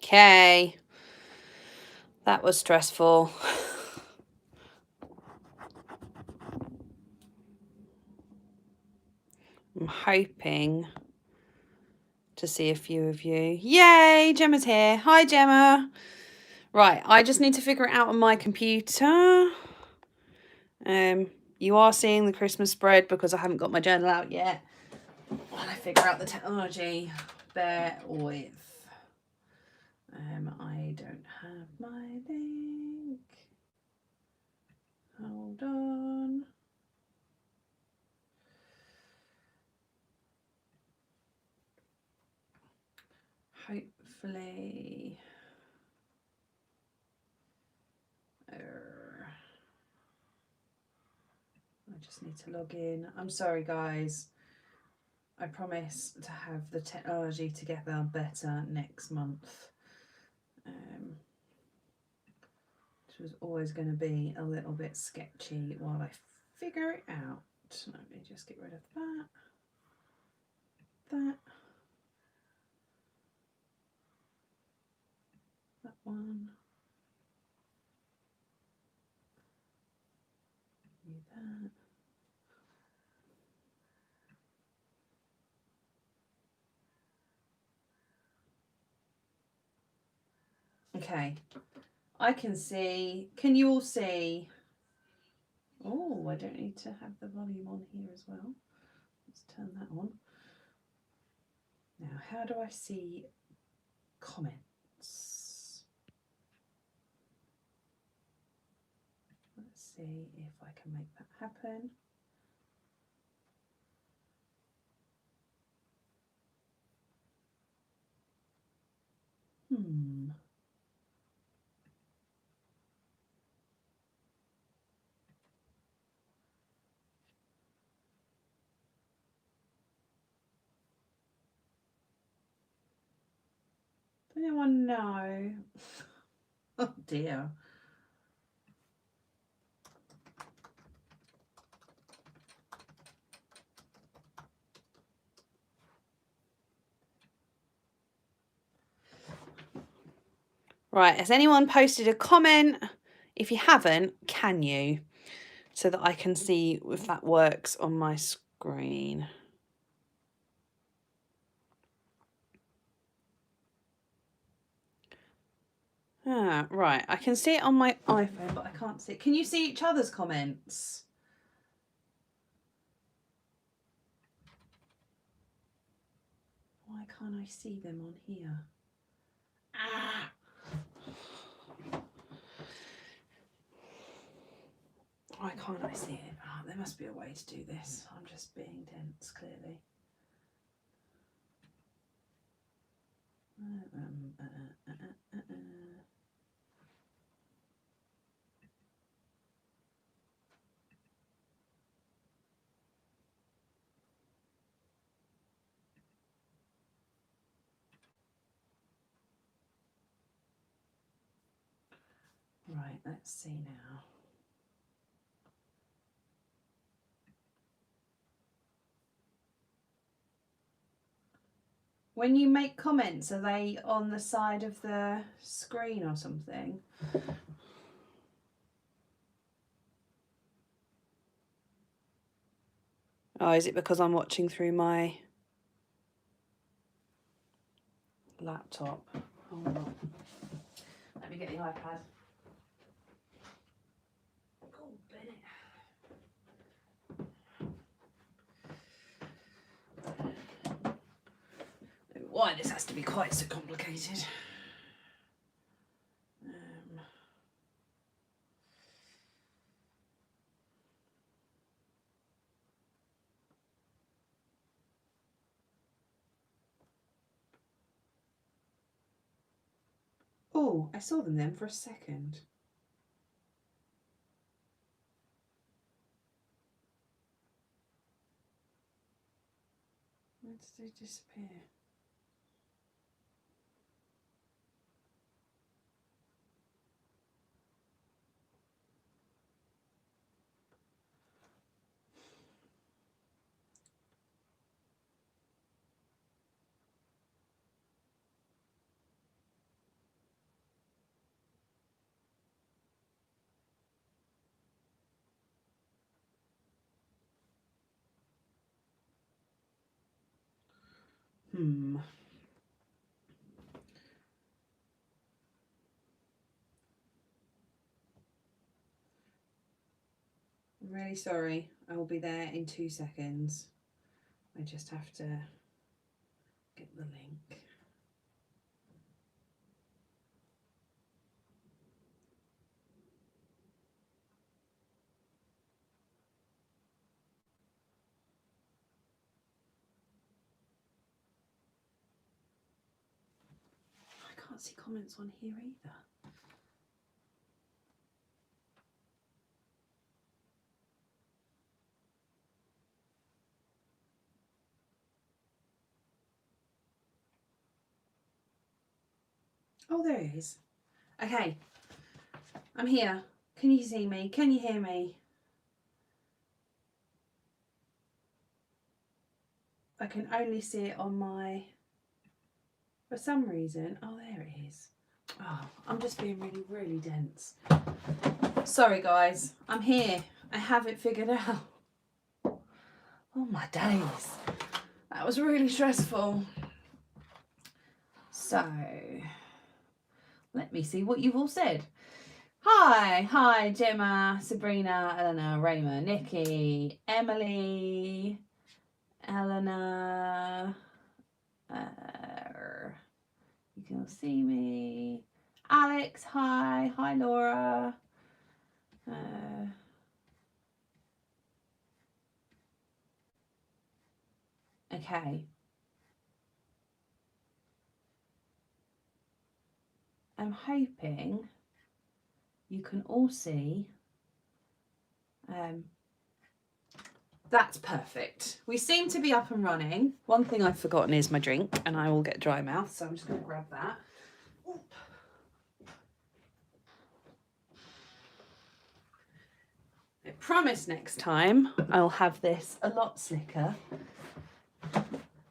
Okay. That was stressful. I'm hoping to see a few of you. Yay, Gemma's here. Hi, Gemma. Right, I just need to figure it out on my computer. You are seeing the Christmas spread because I haven't got my journal out yet. While I figure out the technology, bear with. I don't have my link. Hold on. Hopefully. I just need to log in. I'm sorry, guys. I promise to have the technology together better next month. Which was always going to be a little bit sketchy while I figure it out. Let me just get rid of that. That one. Do that. Okay, I can see. Can you all see? Oh, I don't need to have the volume on here as well. Let's turn that on. Now, how do I see comments? Let's see if I can make that happen. Does anyone know? Oh dear. Right, has anyone posted a comment? If you haven't, can you? So that I can see if that works on my screen. Ah, right. I can see it on my iPhone, but I can't see it. Can you see each other's comments? Why can't I see them on here? Ah! Why can't I see it? Oh, there must be a way to do this. I'm just being dense, clearly. Right, let's see now. When you make comments, are they on the side of the screen or something? Oh, is it because I'm watching through my laptop? Hold on. Let me get the iPad. Oh, Bennett. Why this has to be quite so complicated. Oh, I saw them then for a second. Where did they disappear? I'm really sorry. I will be there in 2 seconds. I just have to get the link. I can't see comments on here either. Oh, there it is. Okay, I'm here. Can you see me? Can you hear me? I can only see it on my, for some reason, oh, there it is. Oh, I'm just being really, really dense. Sorry, guys. I'm here. I have it figured out. Oh, my days. That was really stressful. So, let me see what you've all said. Hi, Gemma, Sabrina, Eleanor, Rayma, Nikki, Emily, Eleanor, you can all see me. Alex, hi, Laura. Okay. I'm hoping you can all see. That's perfect. We seem to be up and running. One thing I've forgotten is my drink, and I will get dry mouth, so I'm just going to grab that. I promise next time I'll have this a lot slicker,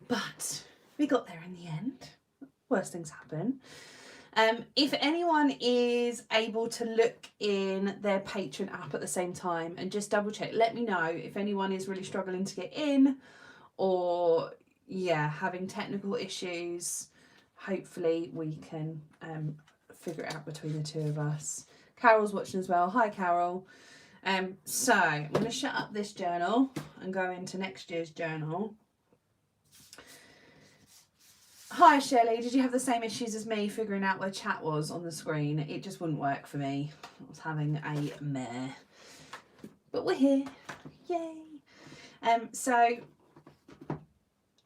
but we got there in the end. Worst things happen. If anyone is able to look in their Patreon app at the same time and just double check, let me know if anyone is really struggling to get in or having technical issues. Hopefully we can figure it out between the two of us. Carol's watching as well. Hi, Carol. So I'm going to shut up this journal and go into next year's journal. Hi, Shelley. Did you have the same issues as me figuring out where chat was on the screen? It just wouldn't work for me. I was having a mare. But we're here. Yay. So,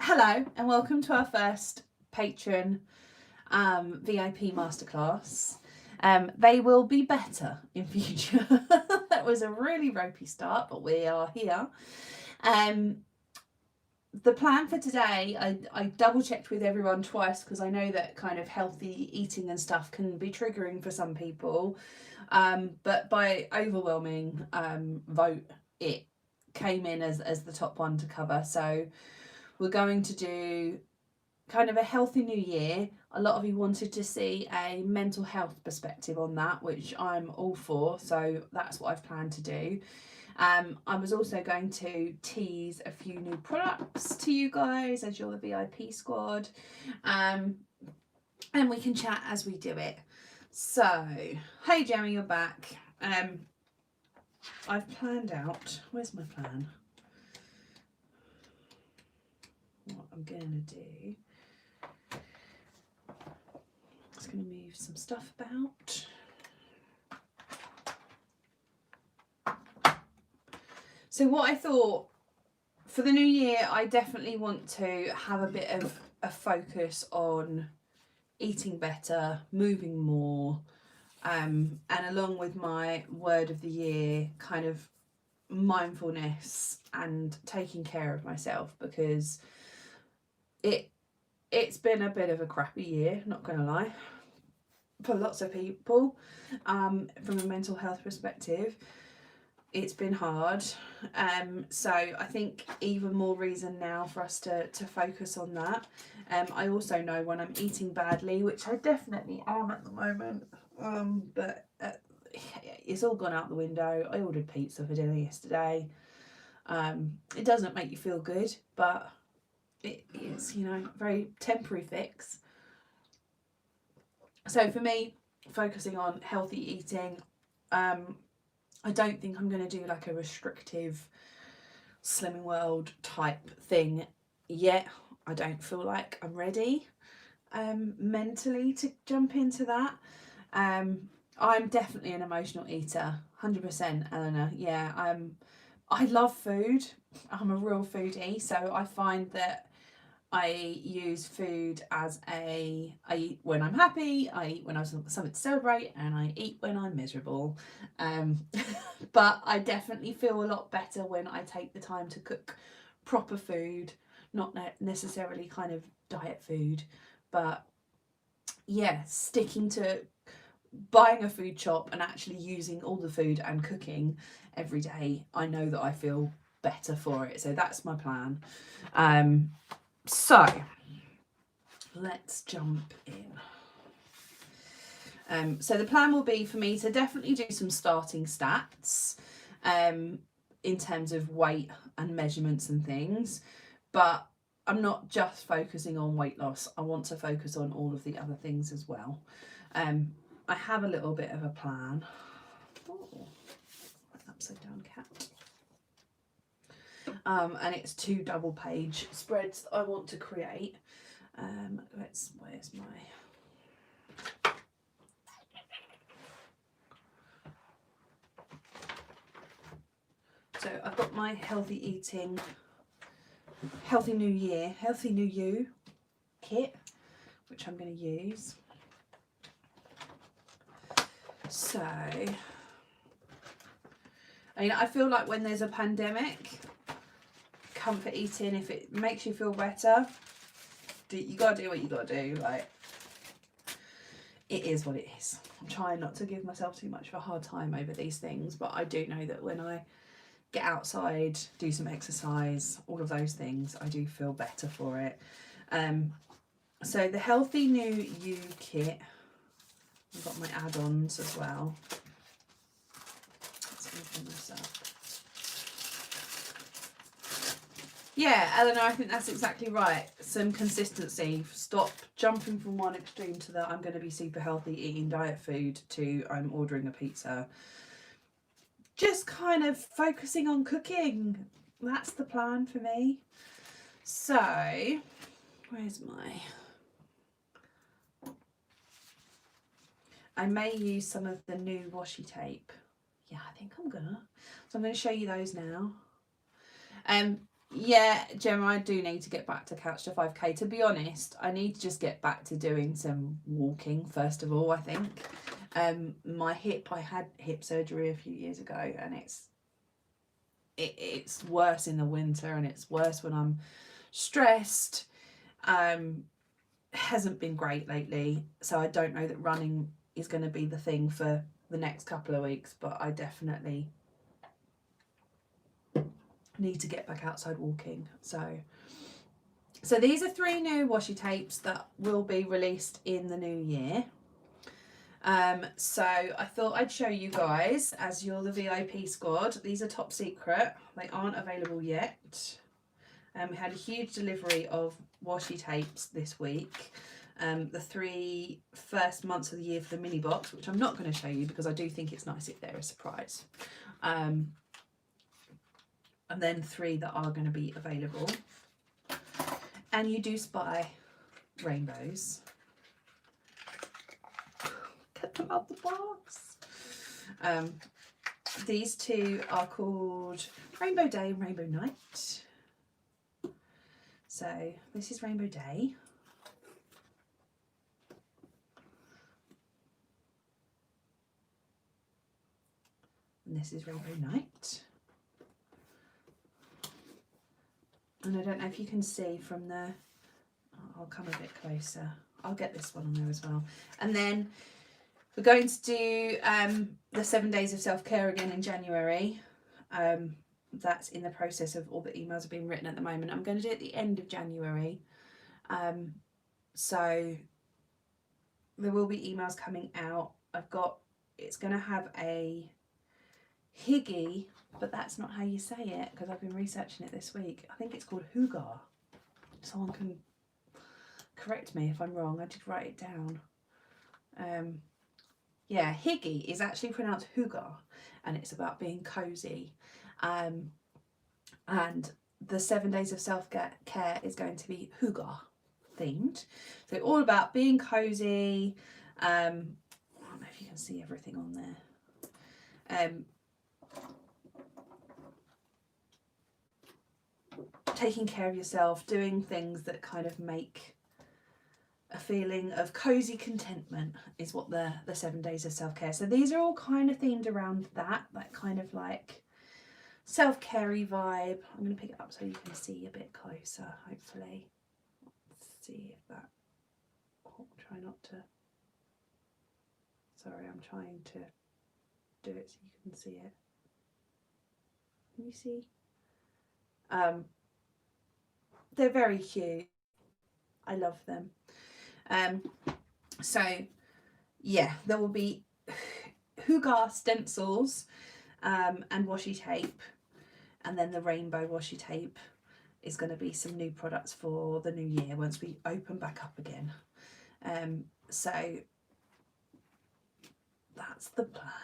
hello and welcome to our first Patreon VIP Masterclass. They will be better in future. That was a really ropey start, but we are here. The plan for today, I double checked with everyone twice because I know that kind of healthy eating and stuff can be triggering for some people. But by overwhelming vote, it came in as the top one to cover. So we're going to do kind of a healthy new year. A lot of you wanted to see a mental health perspective on that, which I'm all for. So that's what I've planned to do. I was also going to tease a few new products to you guys as you're the VIP squad. And we can chat as we do it. So, hey Jamie, you're back. I've planned out, where's my plan? What I'm going to do. I'm just going to move some stuff about. So what I thought for the new year, I definitely want to have a bit of a focus on eating better, moving more, and along with my word of the year, kind of mindfulness and taking care of myself, because it's been a bit of a crappy year, not gonna lie, for lots of people. From a mental health perspective, it's been hard. So I think even more reason now for us to focus on that. I also know when I'm eating badly, which I definitely am at the moment, but it's all gone out the window. I ordered pizza for dinner yesterday. It doesn't make you feel good, but it is, you know, very temporary fix. So for me, focusing on healthy eating, I don't think I'm going to do like a restrictive Slimming World type thing yet. I don't feel like I'm ready mentally to jump into that. I'm definitely an emotional eater, 100%, Eleanor. Yeah, I love food. I'm a real foodie, so I find that I use food as I eat when I'm happy, I eat when I've something to celebrate, and I eat when I'm miserable. But I definitely feel a lot better when I take the time to cook proper food, not necessarily kind of diet food, but yeah, sticking to buying a food shop and actually using all the food and cooking every day. I know that I feel better for it, so that's my plan. So let's jump in. So the plan will be for me to definitely do some starting stats in terms of weight and measurements and things, but I'm not just focusing on weight loss. I want to focus on all of the other things as well. I have a little bit of a plan. Oh, upside down cat. And it's 2 double page spreads that I want to create. Where's my... So I've got my healthy eating, healthy new year, healthy new you kit, which I'm going to use. So, I mean, I feel like when there's a pandemic, comfort eating, if it makes you feel better, you got to do what you got to do. Like, it is what it is. I'm trying not to give myself too much of a hard time over these things, but I do know that when I get outside, do some exercise, all of those things, I do feel better for it. So the Healthy New You kit, I've got my add-ons as well. Let's open this up. Yeah, Eleanor, I think that's exactly right. Some consistency. Stop jumping from one extreme to the I'm going to be super healthy eating diet food to I'm ordering a pizza. Just kind of focusing on cooking. That's the plan for me. So, where's my... I may use some of the new washi tape. Yeah, I think I'm gonna. So I'm going to show you those now. Yeah, Gemma, I do need to get back to Couch to 5K. To be honest, I need to just get back to doing some walking first of all, I think. My hip, I had hip surgery a few years ago, and it's worse in the winter, and it's worse when I'm stressed. Hasn't been great lately, so I don't know that running is going to be the thing for the next couple of weeks, but I definitely need to get back outside walking. So these are 3 new washi tapes that will be released in the new year. So I thought I'd show you guys, as you're the VIP squad. These are top secret. They aren't available yet. We had a huge delivery of washi tapes this week. The 3 first months of the year for the mini box, which I'm not going to show you because I do think it's nice if they're a surprise. And then 3 that are going to be available. And you do spy rainbows. Get them out the box. These 2 are called Rainbow Day and Rainbow Night. So this is Rainbow Day. And this is Rainbow Night. And I don't know if you can see from the... I'll come a bit closer. I'll get this one on there as well. And then we're going to do the 7 days of self-care again in January. That's in the process of all the emails are being written at the moment. I'm going to do it at the end of January. So there will be emails coming out. It's going to have a higgy, but that's not how you say it because I've been researching it this week. I think it's called hoogar. someone can correct me if I'm wrong. I did write it down. Yeah, Hygge is actually pronounced Hygge, and it's about being cozy. And the 7 days of self-care is going to be Hygge themed. So all about being cozy. I don't know if you can see everything on there. Taking care of yourself, doing things that kind of make a feeling of cozy contentment is what the 7 days of self-care. So these are all kind of themed around that kind of like self-care-y vibe. I'm going to pick it up so you can see a bit closer, hopefully. Let's see if that, try not to, sorry, I'm trying to do it so you can see it. Can you see? They're very cute. I love them. So yeah, there will be Hygge stencils and washi tape, and then the rainbow washi tape is going to be some new products for the new year once we open back up again. So that's the plan.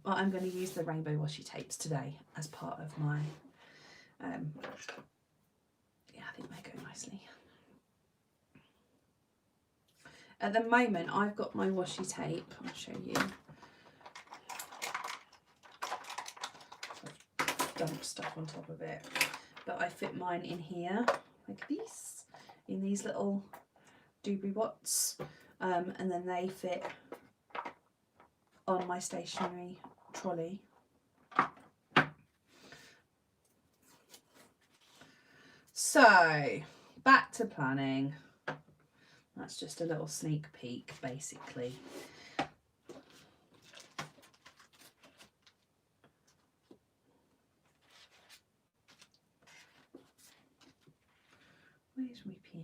Well, I'm going to use the rainbow washi tapes today as part of my yeah, I think they go nicely. At the moment, I've got my washi tape. I'll show you. I've dumped stuff on top of it, but I fit mine in here like this, in these little doobly bots, and then they fit on my stationery trolley. So back to planning. That's just a little sneak peek, basically. Where's my pen?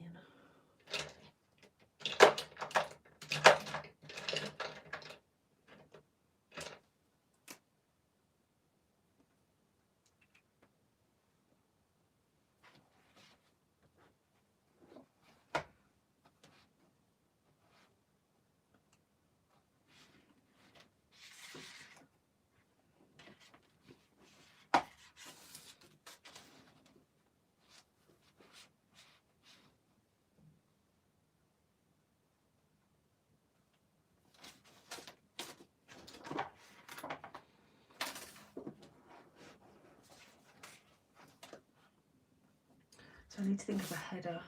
So I need to think of a header.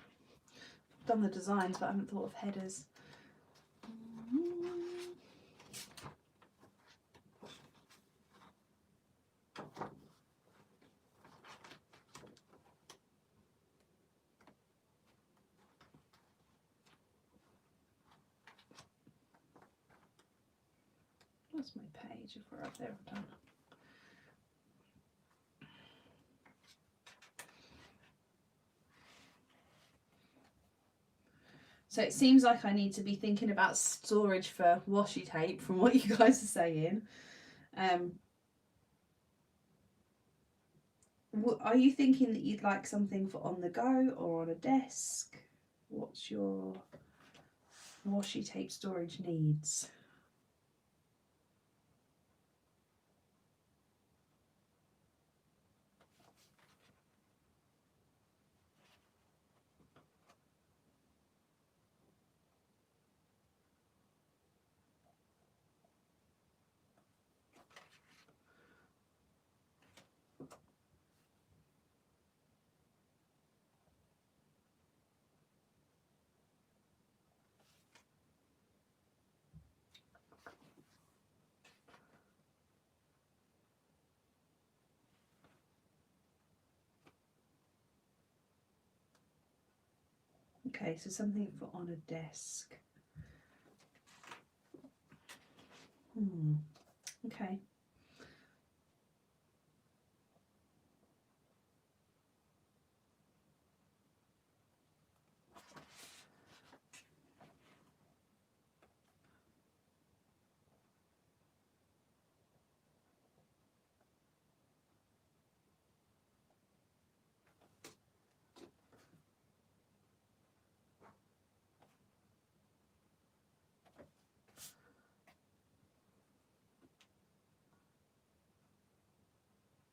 I've done the designs, but I haven't thought of headers. Where's my page if we're up there? We're done. So it seems like I need to be thinking about storage for washi tape from what you guys are saying. Are you thinking that you'd like something for on the go or on a desk? What's your washi tape storage needs? Okay, so something for on a desk. Okay.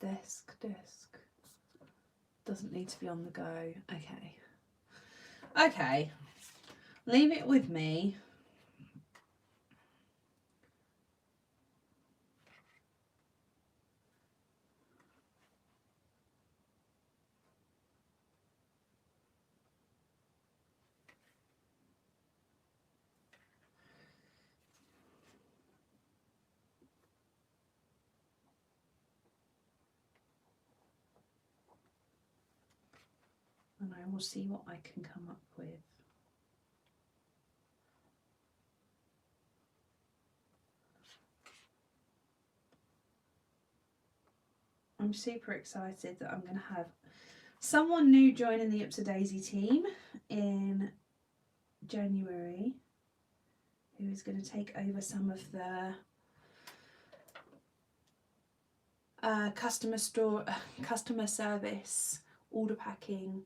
Desk. Doesn't need to be on the go. Okay. Leave it with me. And I will see what I can come up with. I'm super excited that I'm going to have someone new joining the Ipsa Daisy team in January, who is going to take over some of the customer service, order packing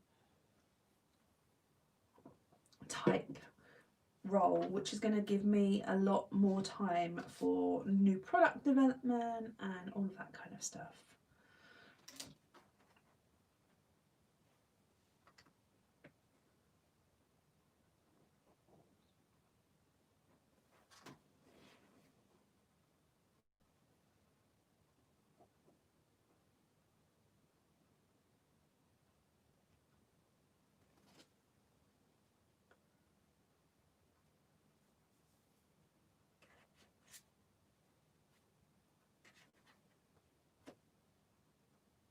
type role, which is going to give me a lot more time for new product development and all of that kind of stuff.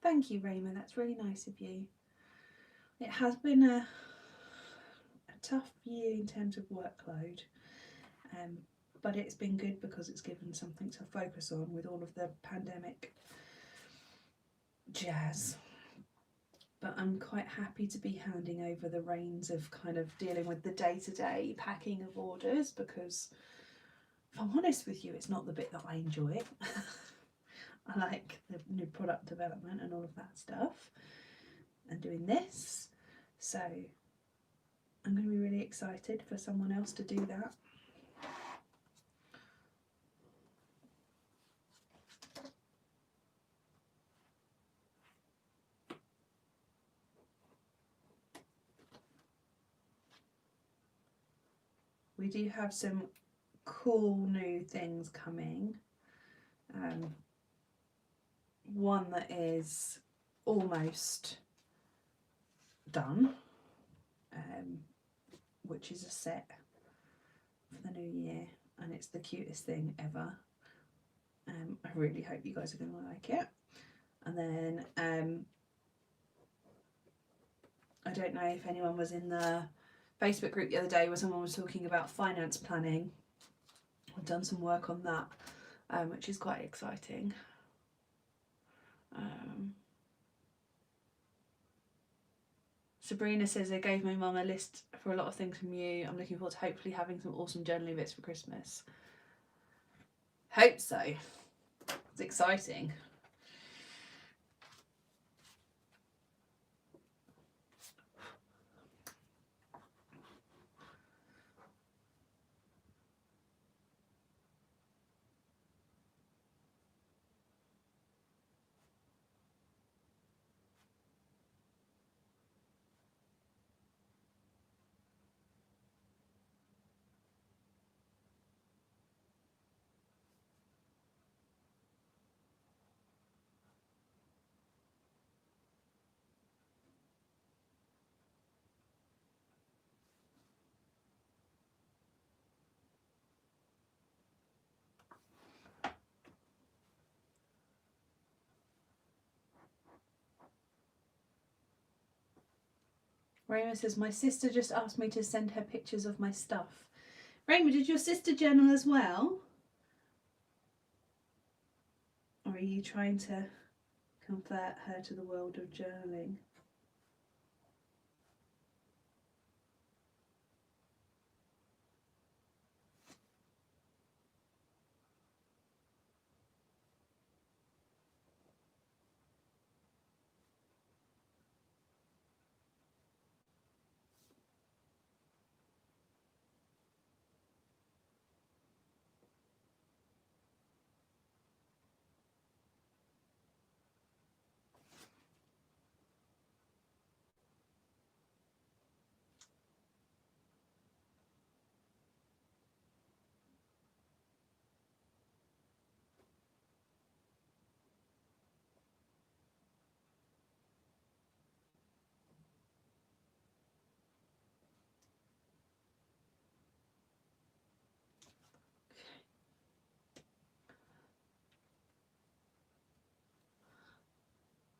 Thank you, Rayma, that's really nice of you. It has been a tough year in terms of workload, but it's been good because it's given something to focus on with all of the pandemic jazz. But I'm quite happy to be handing over the reins of kind of dealing with the day-to-day packing of orders, because if I'm honest with you, it's not the bit that I enjoy. I like the new product development and all of that stuff and doing this. So I'm going to be really excited for someone else to do that. We do have some cool new things coming. One that is almost done, which is a set for the new year, and it's the cutest thing ever. I really hope you guys are going to like it. And then I don't know if anyone was in the Facebook group the other day where someone was talking about finance planning. I've done some work on that, which is quite exciting. Sabrina says, I gave my mum a list for a lot of things from you. I'm looking forward to hopefully having some awesome journaling bits for Christmas. Hope so. It's exciting. Rayma says, my sister just asked me to send her pictures of my stuff. Rayma, did your sister journal as well? Or are you trying to convert her to the world of journaling?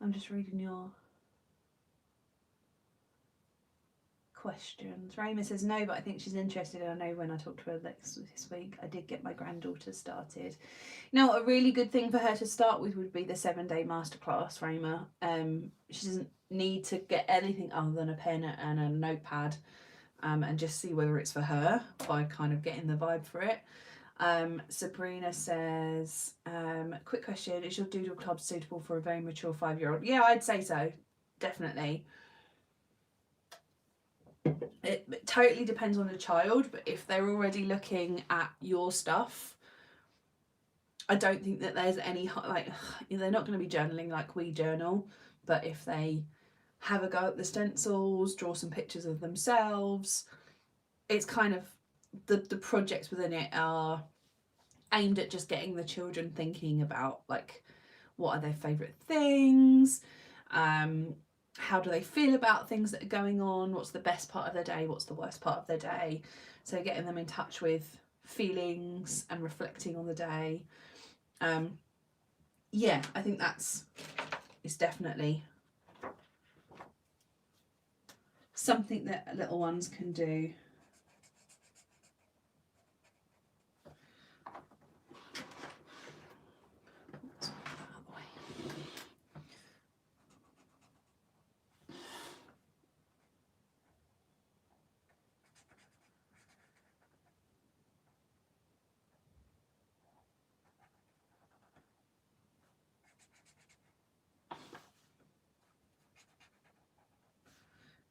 I'm just reading your questions. Rayma says no, but I think she's interested. I know when I talked to her this week, I did get my granddaughter started. Now, a really good thing for her to start with would be the 7-day masterclass, Rayma. She doesn't need to get anything other than a pen and a notepad, and just see whether it's for her by kind of getting the vibe for it. Sabrina says, quick question, is your Doodle Club suitable for a very mature 5-year-old? Yeah, I'd say so, definitely. It totally depends on the child, but if they're already looking at your stuff, I don't think that there's any, like, they're not going to be journaling like we journal, but if they have a go at the stencils, draw some pictures of themselves, it's kind of, the projects within it are aimed at just getting the children thinking about, like, what are their favourite things, how do they feel about things that are going on, what's the best part of their day, what's the worst part of their day. So getting them in touch with feelings and reflecting on the day. Yeah, I think it's definitely something that little ones can do.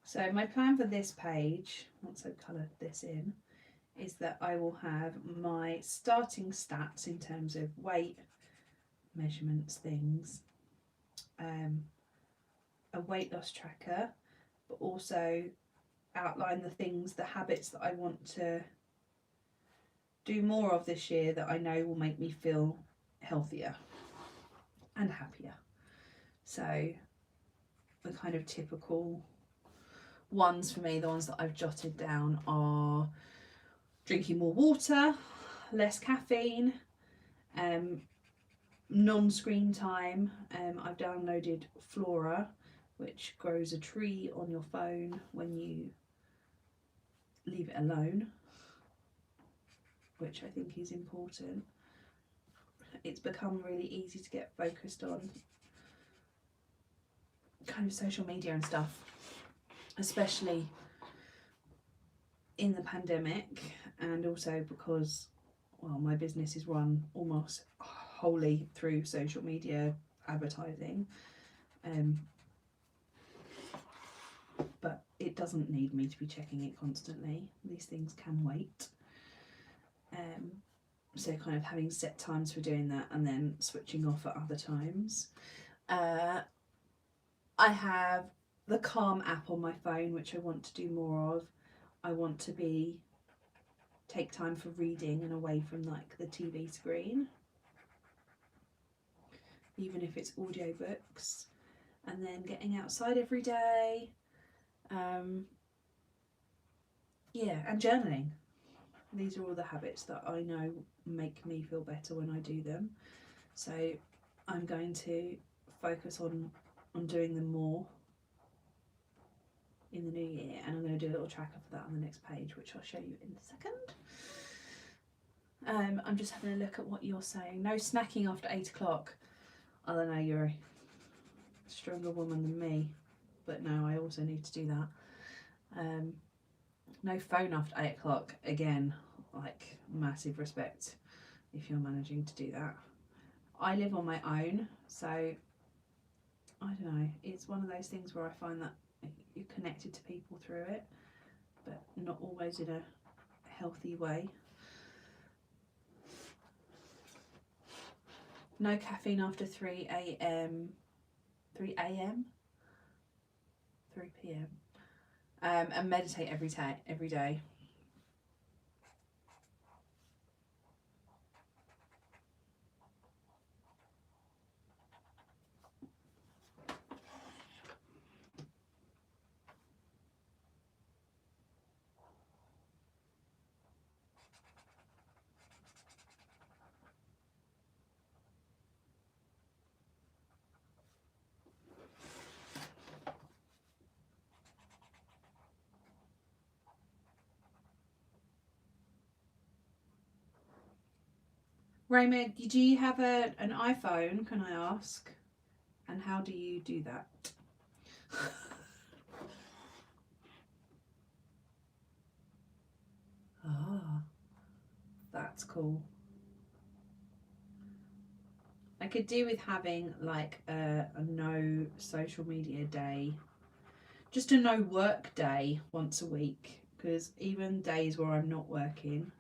So my plan for this page, once I've coloured this in, is that I will have my starting stats in terms of weight, measurements, things, a weight loss tracker, but also outline the things, the habits that I want to do more of this year that I know will make me feel healthier and happier. So the kind of typical ones for me, the ones that I've jotted down, are drinking more water, less caffeine, non-screen time. I've downloaded Flora, which grows a tree on your phone when you leave it alone, which I think is important. It's become really easy to get focused on kind of social media and stuff, especially in the pandemic, and also because, well, my business is run almost wholly through social media advertising, but it doesn't need me to be checking it constantly. These things can wait. So kind of having set times for doing that and then switching off at other times. I have the Calm app on my phone, which I want to do more of. I want to take time for reading and away from, like, the TV screen, even if it's audiobooks, and then getting outside every day. Yeah, and journaling. These are all the habits that I know make me feel better when I do them. So I'm going to focus on doing them more in the new year, and I'm going to do a little tracker for that on the next page, which I'll show you in a second. I'm just having a look at what you're saying. No snacking after 8 o'clock. I don't know, you're a stronger woman than me, but no, I also need to do that. No phone after 8 o'clock. Again, like, massive respect if you're managing to do that. I live on my own, so I don't know, it's one of those things where I find that you're connected to people through it, but not always in a healthy way. No caffeine after 3 a.m. 3 a.m. 3 p.m. And meditate every day. Raymond, do you have an iPhone, can I ask? And how do you do that? Ah, that's cool. I could do with having like a no social media day, just a no work day once a week, because even days where I'm not working,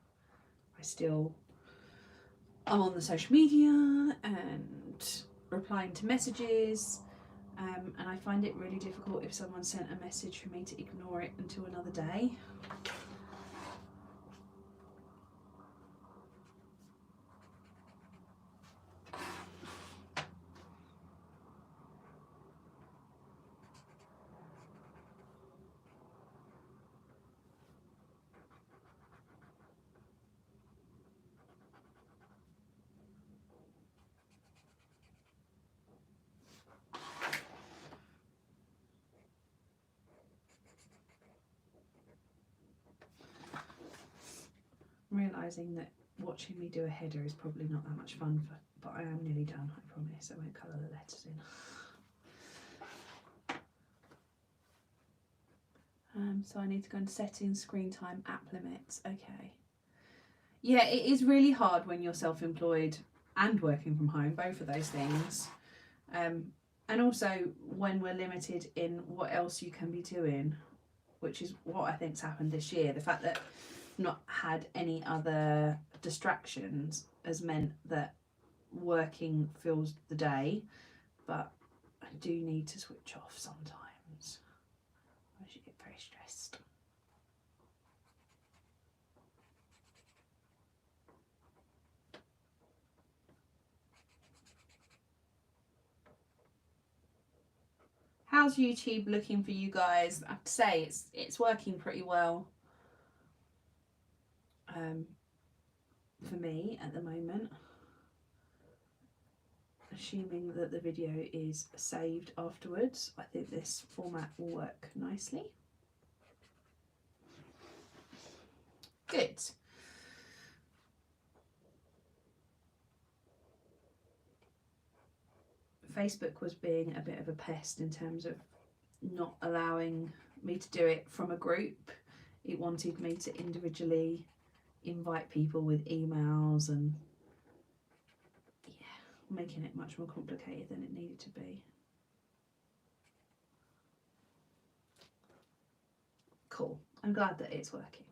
I'm on the social media and replying to messages. And I find it really difficult if someone sent a message for me to ignore it until another day. I'm realising that watching me do a header is probably not that much fun, but I am nearly done, I promise. I won't colour the letters in. So I need to go into settings, screen time, app limits. Okay. Yeah, it is really hard when you're self-employed and working from home, both of those things. And also when we're limited in what else you can be doing, which is what I think's happened this year. The fact that I've not had any other distractions has meant that working fills the day, but I do need to switch off sometimes. I should get very stressed. How's YouTube looking for you guys? I have to say it's working pretty well for me at the moment. Assuming that the video is saved afterwards, I think this format will work nicely. Good. Facebook was being a bit of a pest in terms of not allowing me to do it from a group. It wanted me to individually invite people with emails and making it much more complicated than it needed to be. Cool. I'm glad that it's working.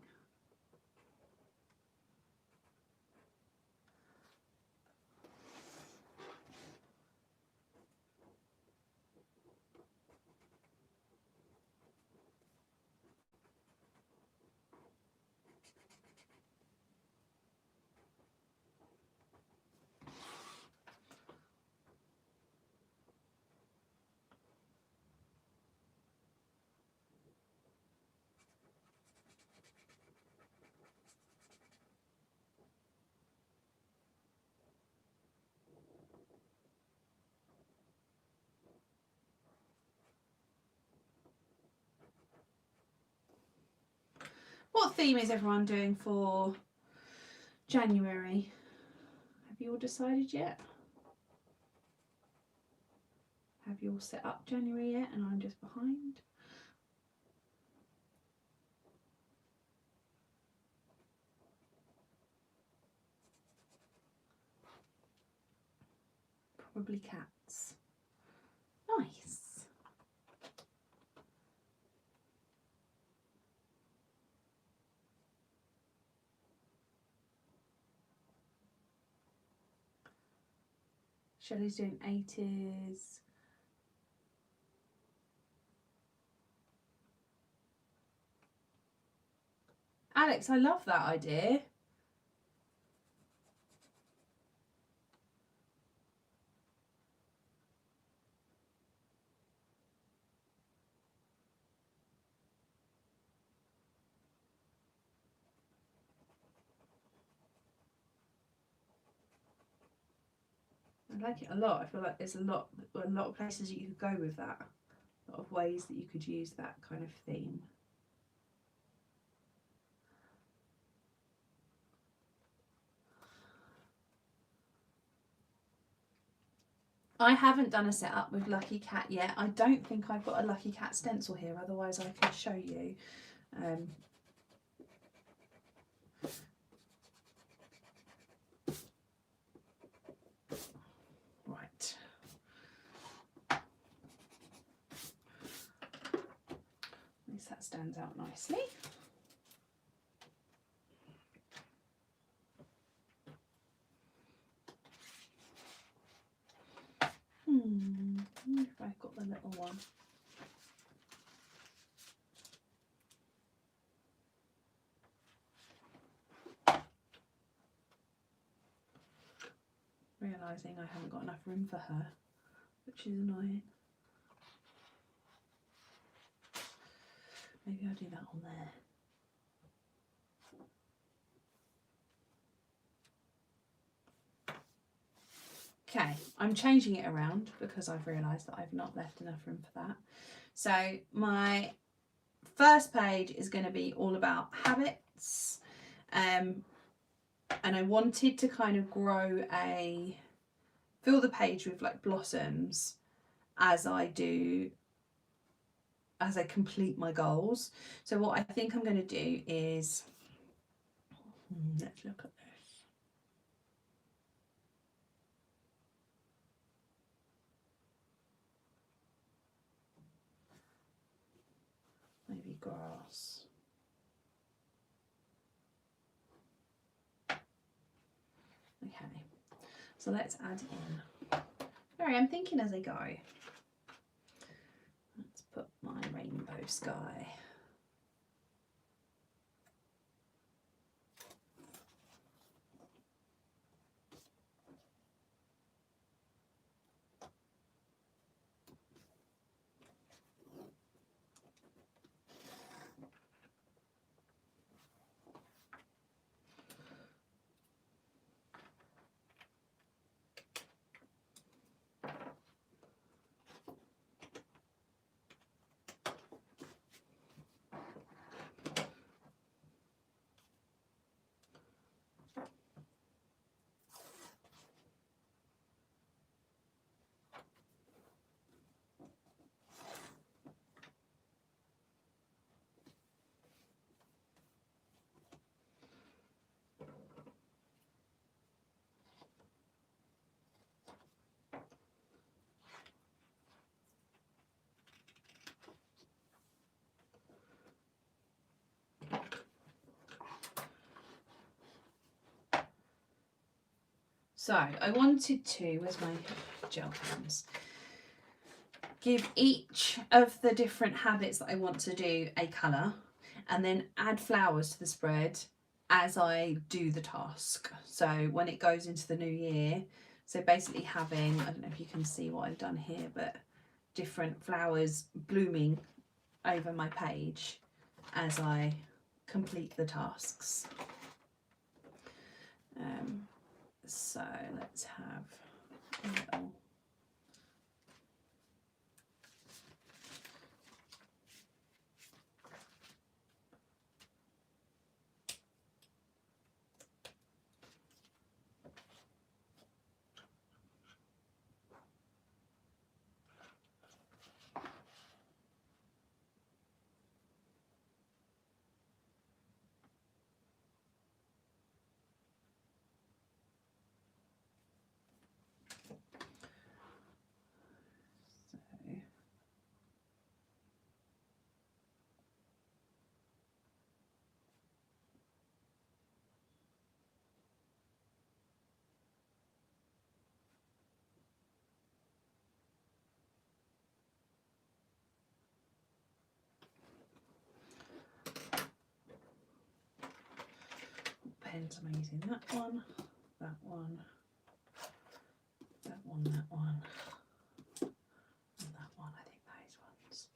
What theme is everyone doing for January? Have you all decided yet? Have you all set up January yet and I'm just behind? Probably cats. Nice. Shelley's doing 80s. Alex, I love that idea. I like it a lot. I feel like there's a lot of places you could go with that. A lot of ways that you could use that kind of theme. I haven't done a setup with Lucky Cat yet. I don't think I've got a Lucky Cat stencil here, otherwise I could show you. Right. At least that stands out nicely. If I've got the little one. Realising I haven't got enough room for her, which is annoying. Maybe I'll do that on there. Okay, I'm changing it around because I've realised that I've not left enough room for that. So my first page is going to be all about habits, and I wanted to kind of fill the page with like blossoms as I complete my goals. So what I think I'm going to do is, let's look at this. Maybe grass. Okay, so let's add in. Sorry, I'm thinking as I go. Let's put my rainbow sky. So I wanted to, where's my gel pens? Give each of the different habits that I want to do a colour, and then add flowers to the spread as I do the task. So when it goes into the new year, so basically having, I don't know if you can see what I've done here, but different flowers blooming over my page as I complete the tasks. So let's have a little. Pens I'm using that one, that one, that one, that one, and that one. I think those ones.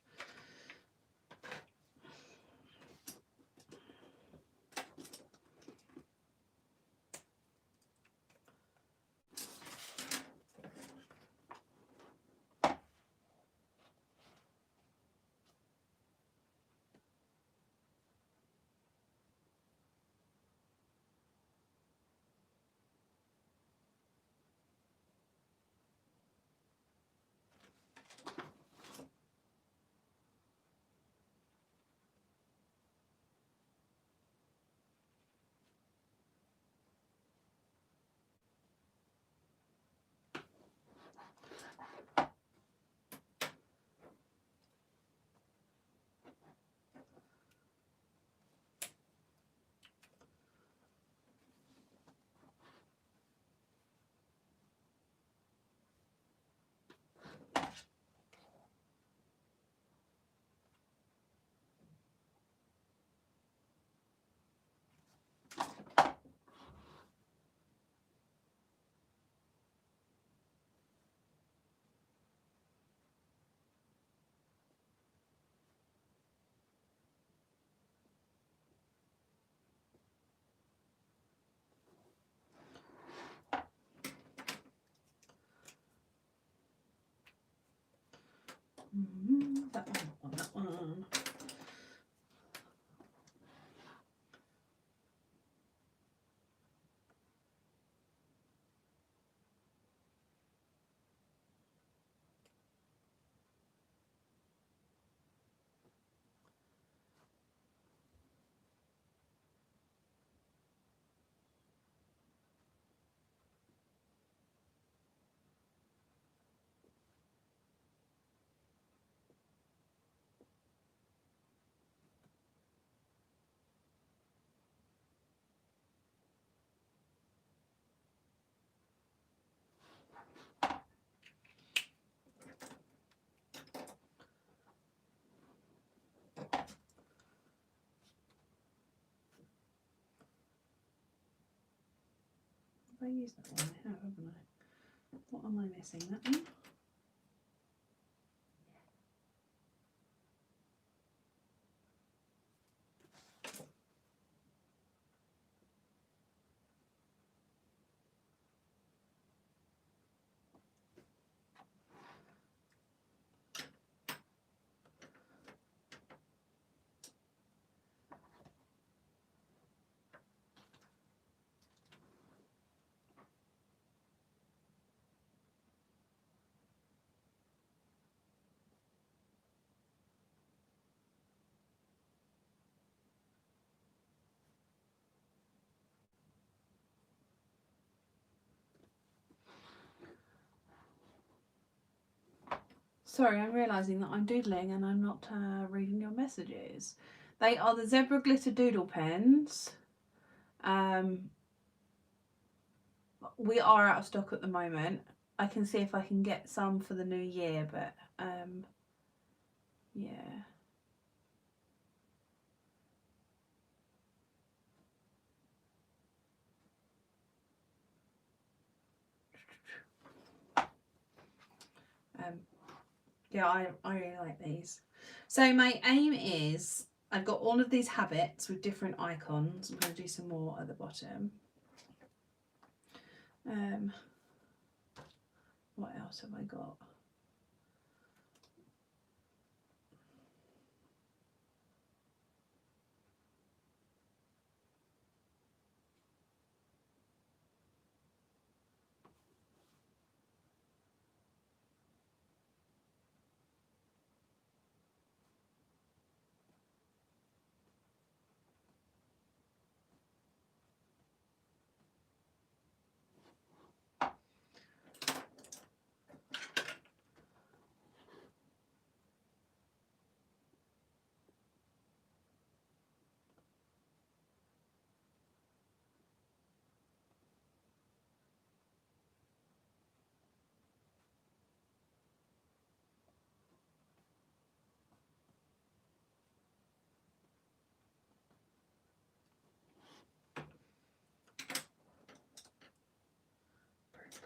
That one, that one. Have I used that one? I have, haven't I? What am I missing? That one? Sorry, I'm realising that I'm doodling and I'm not reading your messages. They are the Zebra Glitter Doodle pens. We are out of stock at the moment. I can see if I can get some for the new year, but yeah. Yeah, I really like these. So my aim is, I've got all of these habits with different icons. I'm going to do some more at the bottom. What else have I got?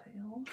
Pale.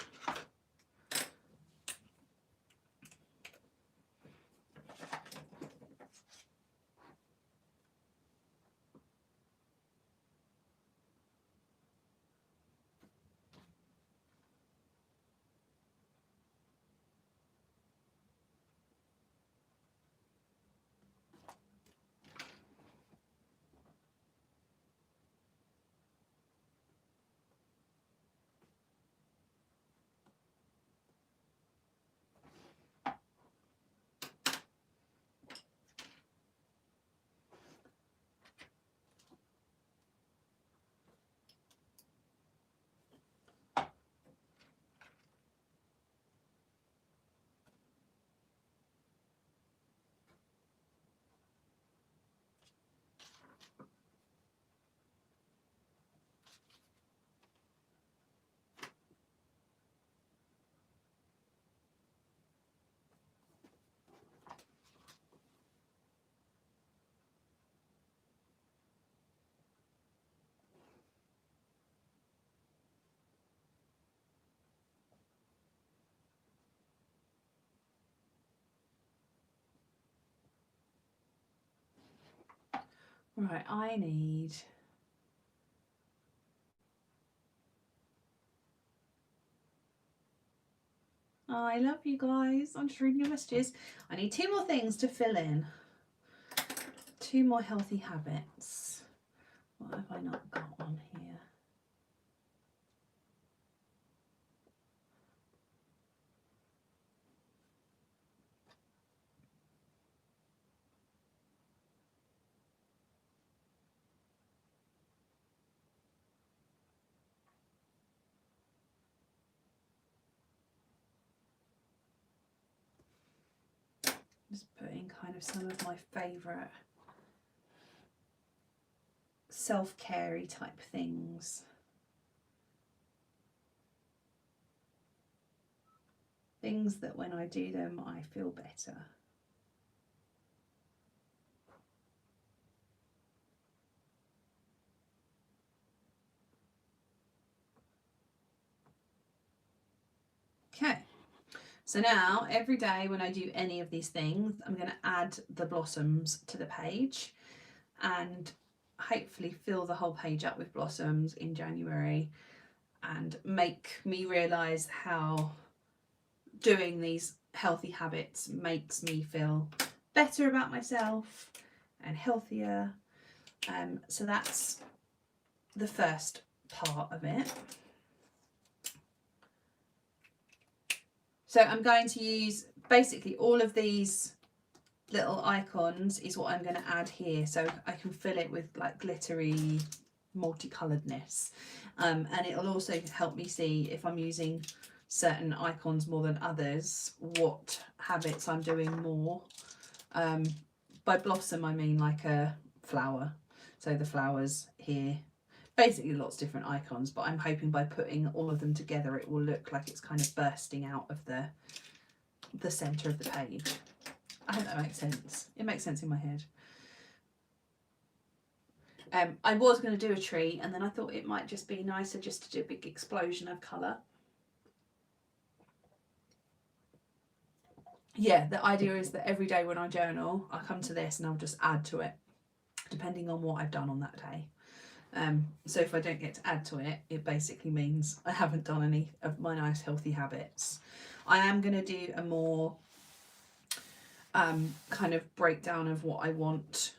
Right, I need Oh, I love you guys. I'm just reading your messages. I need 2 more things to fill in. 2 more healthy habits. What have I not got on here? Just putting kind of some of my favourite self-care-y type things. Things that when I do them, I feel better. Okay, so now every day when I do any of these things, I'm going to add the blossoms to the page and hopefully fill the whole page up with blossoms in January and make me realise how doing these healthy habits makes me feel better about myself and healthier. So that's the first part of it. So I'm going to use basically all of these little icons is what I'm going to add here, so I can fill it with like glittery multicoloredness, and it'll also help me see if I'm using certain icons more than others, what habits I'm doing more. By blossom I mean like a flower, so the flowers here, basically lots of different icons, but I'm hoping by putting all of them together it will look like it's kind of bursting out of the centre of the page. I hope that makes sense. It makes sense in my head. I was going to do a tree, and then I thought it might just be nicer just to do a big explosion of colour. Yeah, the idea is that every day when I journal, I come to this and I'll just add to it, depending on what I've done on that day. So if I don't get to add to it, it basically means I haven't done any of my nice healthy habits. I am going to do a more kind of breakdown of what I want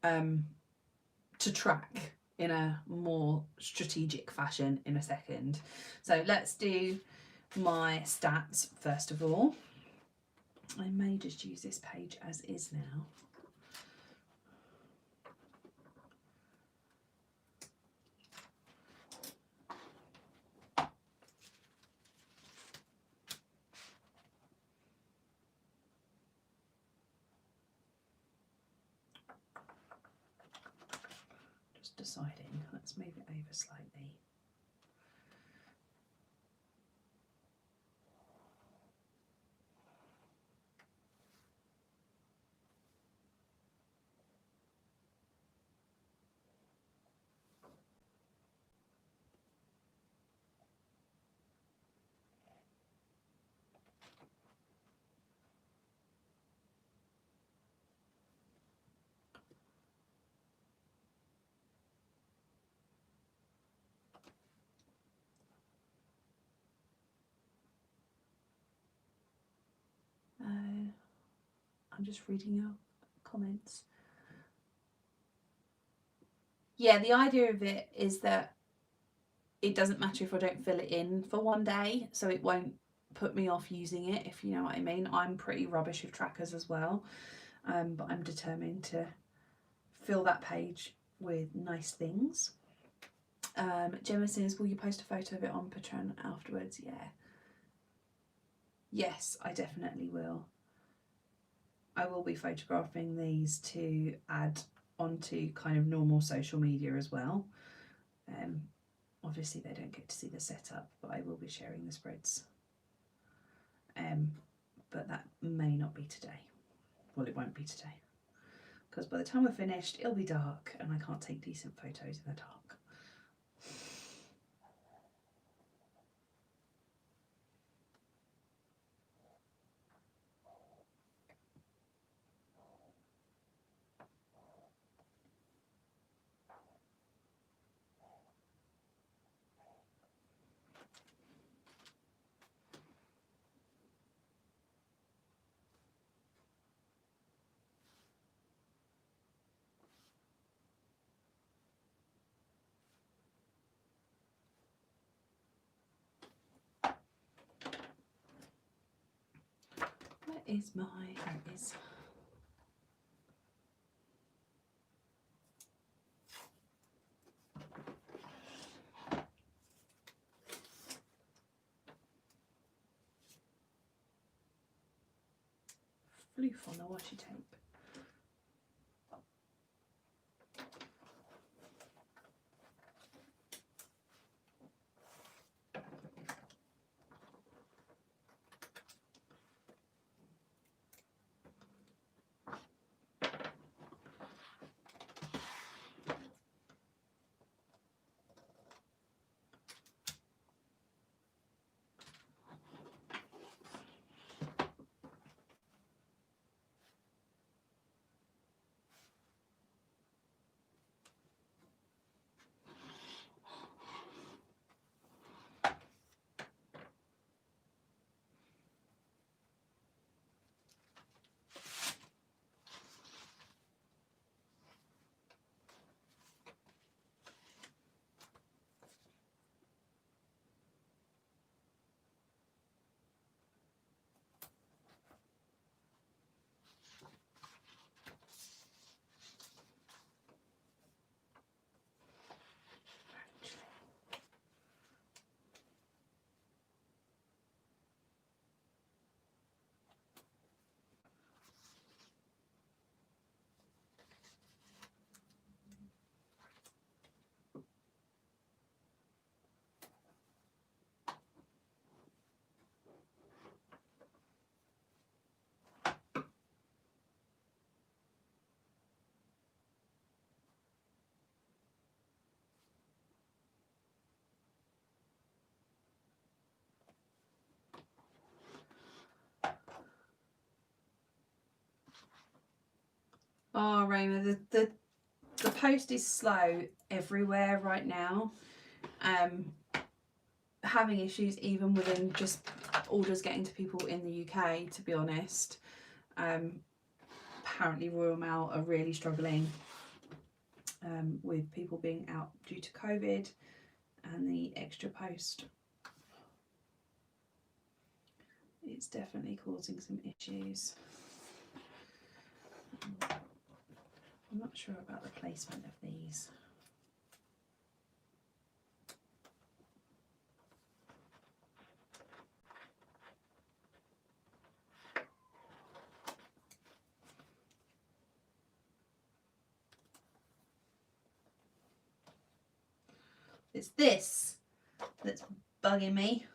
to track in a more strategic fashion in a second. So let's do my stats first of all. I may just use this page as is now. Just deciding, let's move it over slightly. I'm just reading your comments. Yeah, the idea of it is that it doesn't matter if I don't fill it in for one day, so it won't put me off using it, if you know what I mean. I'm pretty rubbish with trackers as well, but I'm determined to fill that page with nice things. Gemma says, will you post a photo of it on Patreon afterwards? Yeah. Yes, I definitely will. I will be photographing these to add onto kind of normal social media as well. Obviously they don't get to see the setup, but I will be sharing the spreads. But that may not be today. Well, it won't be today, because by the time we're finished it'll be dark and I can't take decent photos in the dark. is my, there it is. Floof on the washi tape. Oh, Raymond, the post is slow everywhere right now. Having issues even within just orders getting to people in the UK, to be honest. Apparently Royal Mail are really struggling with people being out due to COVID and the extra post. It's definitely causing some issues. I'm not sure about the placement of these. It's this that's bugging me.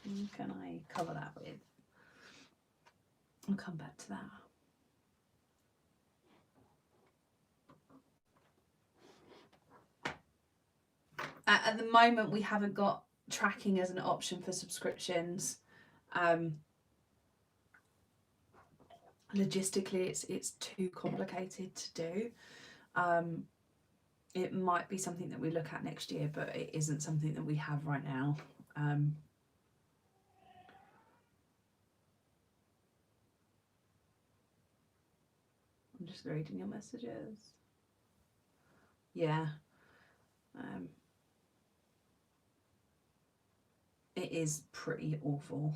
Who can I cover that with? I'll come back to that. At the moment, we haven't got tracking as an option for subscriptions. Logistically, it's too complicated to do. It might be something that we look at next year, but it isn't something that we have right now. I'm just reading your messages. Yeah. It is pretty awful.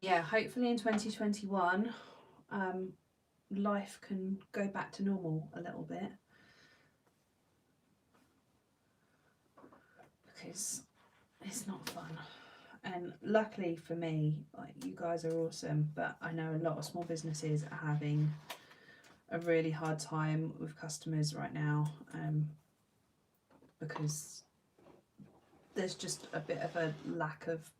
Yeah, hopefully in 2021, life can go back to normal a little bit. Because it's not fun. And luckily for me, like, you guys are awesome, but I know a lot of small businesses are having a really hard time with customers right now, because there's just a bit of a lack of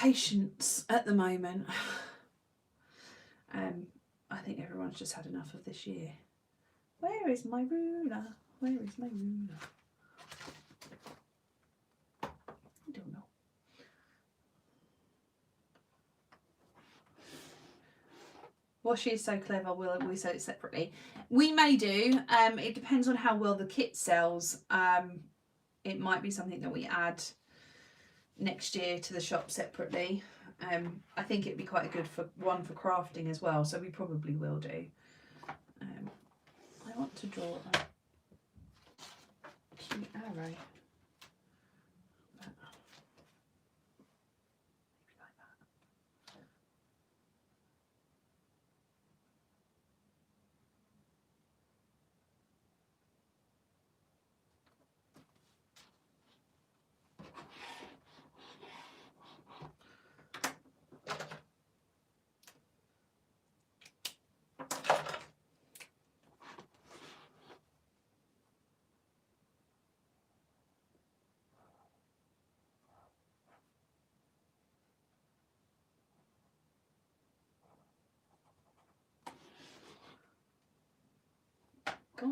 patience at the moment. I think everyone's just had enough of this year. Where is my ruler? Where is my ruler? I don't know. Washi is so clever, will we sell it separately? We may do. It depends on how well the kit sells. It might be something that we add next year to the shop separately. I think it'd be quite good for crafting as well, so we probably will do. I want to draw a cute arrow. Go.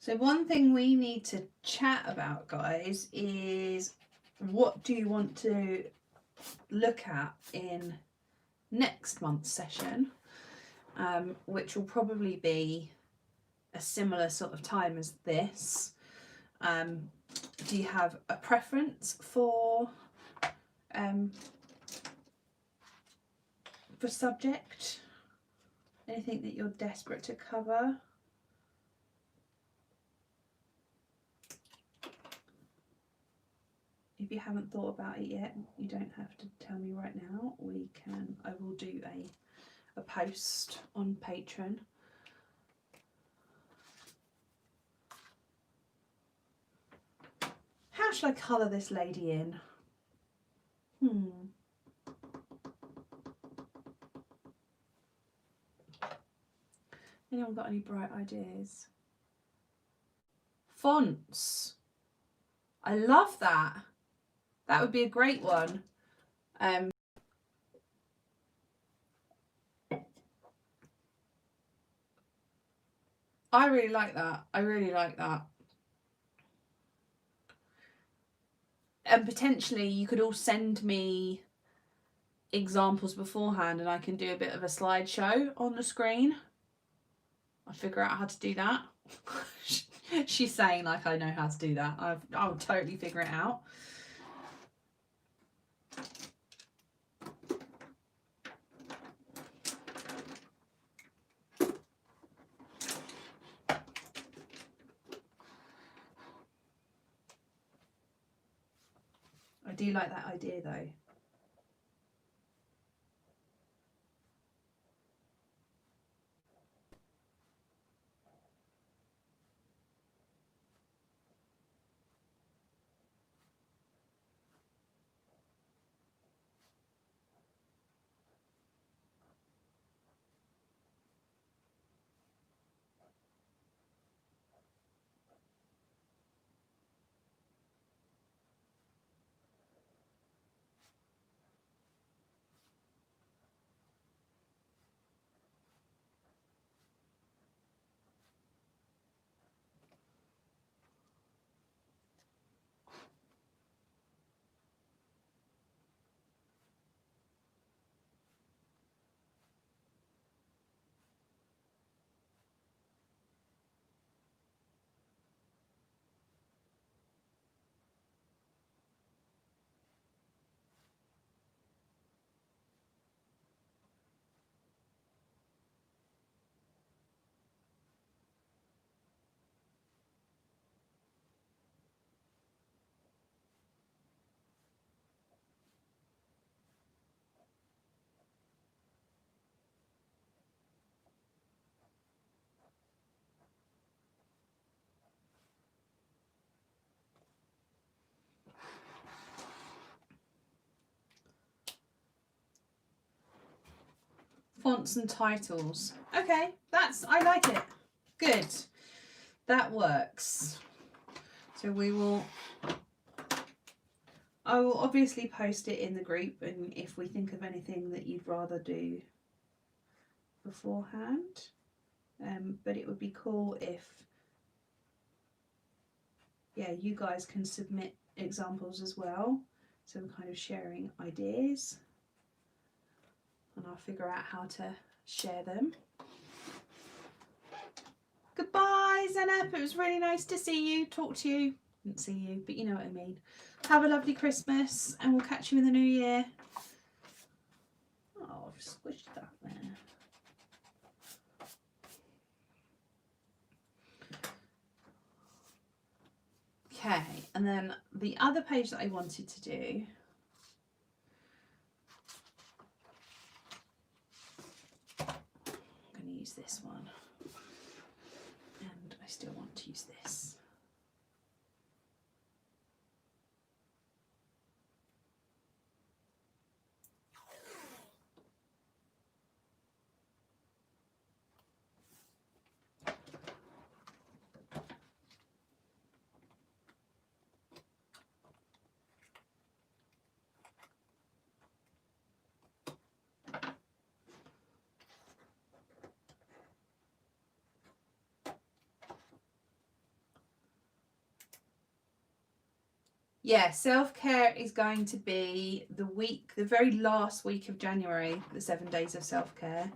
So one thing we need to chat about, guys, is what do you want to look at in next month's session, which will probably be a similar sort of time as this. Do you have a preference for subject? Anything that you're desperate to cover? If you haven't thought about it yet, you don't have to tell me right now. I will do a post on Patreon. How should I colour this lady in? Anyone got any bright ideas? Fonts. I love that. That would be a great one. I really like that. I really like that. And potentially you could all send me examples beforehand and I can do a bit of a slideshow on the screen. I'll figure out how to do that. She's saying like I know how to do that. I'll totally figure it out. I do like that idea though. fonts and titles. Okay, I like it. Good. That works. So I will obviously post it in the group, and if we think of anything that you'd rather do beforehand, but it would be cool if, yeah, you guys can submit examples as well, so we're kind of sharing ideas, and I'll figure out how to share them. Goodbye, Zenep. It was really nice to see you, talk to you. Didn't see you, but you know what I mean. Have a lovely Christmas, and we'll catch you in the new year. Oh, I've squished that there. Okay, and then the other page that I wanted to do, I'm going to use this one, and I still want to use this. Yeah, self-care is going to be the very last week of January, the 7 days of self-care.